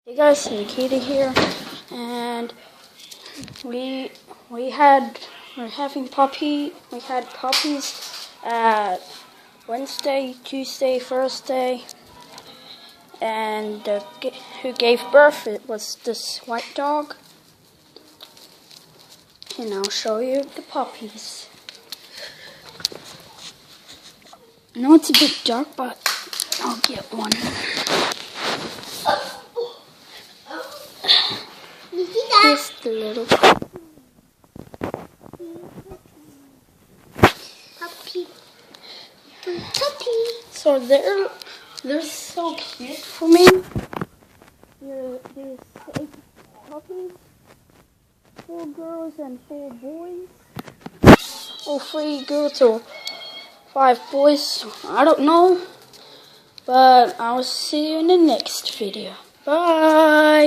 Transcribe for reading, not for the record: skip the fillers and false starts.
Hey guys, Katie here, and we're having puppy. We had puppies at Wednesday, Tuesday, Thursday, and who gave birth, it was this white dog. And I'll show you the puppies. I know it's a bit dark, but I'll get one. Here's the little puppy. So they're so cute for me. There's 8 puppies, 4 girls and 4 boys. Or 3 girls or 5 boys. I don't know. But I'll see you in the next video. Bye.